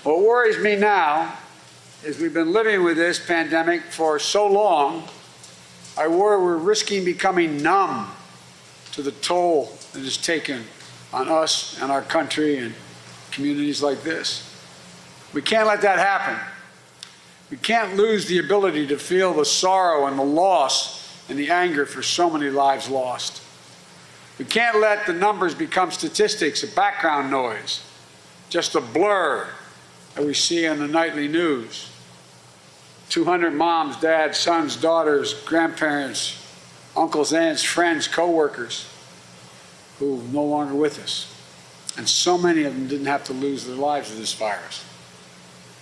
What worries me now is we've been living with this pandemic for so long, I worry we're risking becoming numb to the toll that is taken on us and our country and communities like this. We can't let that happen. We can't lose the ability to feel the sorrow and the loss and the anger for so many lives lost. We can't let the numbers become statistics, a background noise, just a blur that we see on the nightly news. 200 moms, dads, sons, daughters, grandparents, uncles, aunts, friends, co-workers who are no longer with us. And so many of them didn't have to lose their lives to this virus.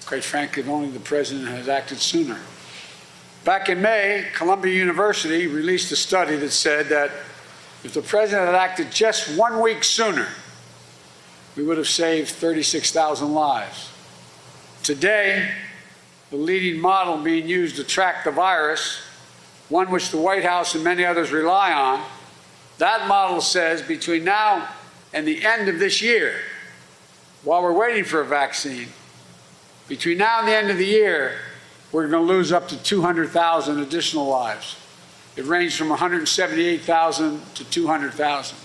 Quite frankly, if only the president has acted sooner. Back in May, Columbia University released a study that said that if the president had acted just 1 week sooner, we would have saved 36,000 lives. Today, the leading model being used to track the virus, one which the White House and many others rely on, that model says between now and the end of this year, while we're waiting for a vaccine, between now and the end of the year, we're going to lose up to 200,000 additional lives. It ranged from 178,000 to 200,000.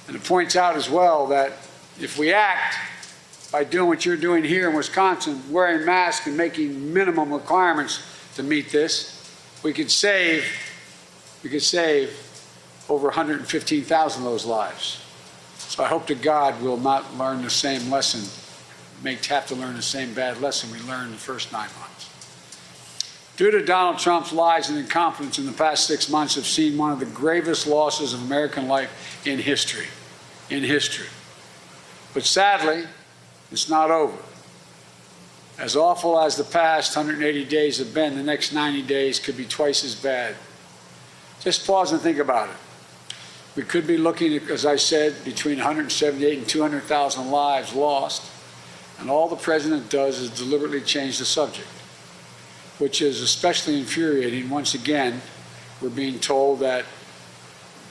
And it points out as well that if we act by doing what you're doing here in Wisconsin, wearing masks and making minimum requirements to meet this, we could save over 115,000 of those lives. So I hope to God we'll not learn the same lesson, have to learn the same bad lesson we learned the first 9 months. Due to Donald Trump's lies and incompetence in the past 6 months, have seen one of the gravest losses of American life in history. But sadly, it's not over. As awful as the past 180 days have been, the next 90 days could be twice as bad. Just pause and think about it. We could be looking at, as I said, between 178 and 200,000 lives lost, and all the president does is deliberately change the subject, which is especially infuriating. Once again, we're being told that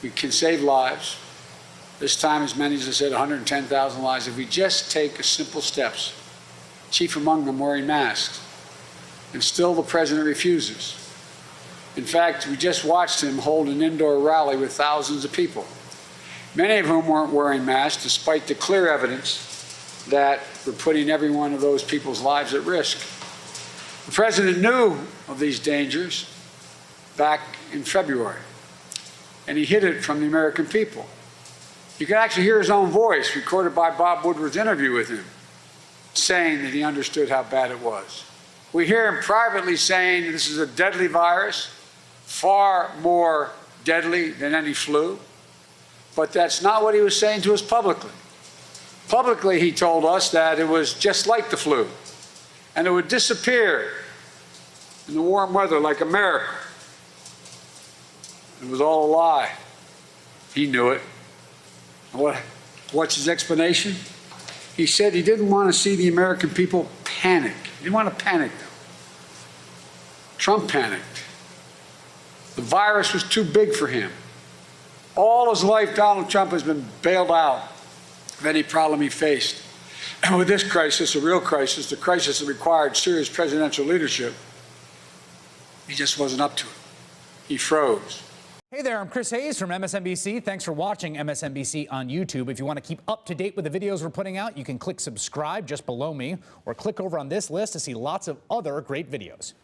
we can save lives. This time, as many as I said, 110,000 lives, if we just take simple steps, chief among them wearing masks. And still the president refuses. In fact, we just watched him hold an indoor rally with thousands of people, many of whom weren't wearing masks, despite the clear evidence that we're putting every one of those people's lives at risk. The president knew of these dangers back in February, and he hid it from the American people. You can actually hear his own voice, recorded by Bob Woodward's interview with him, saying that he understood how bad it was. We hear him privately saying this is a deadly virus, far more deadly than any flu, but that's not what he was saying to us publicly. Publicly, he told us that it was just like the flu, and it would disappear in the warm weather like America. It was all a lie. He knew it. What's his explanation? He said he didn't want to see the American people panic. He didn't want to panic them. Trump panicked. The virus was too big for him. All his life, Donald Trump has been bailed out of any problem he faced. And with this crisis, a real crisis, the crisis that required serious presidential leadership, he just wasn't up to it. He froze. Hey there, I'm Chris Hayes from MSNBC. Thanks for watching MSNBC on YouTube. If you want to keep up to date with the videos we're putting out, you can click subscribe just below me or click over on this list to see lots of other great videos.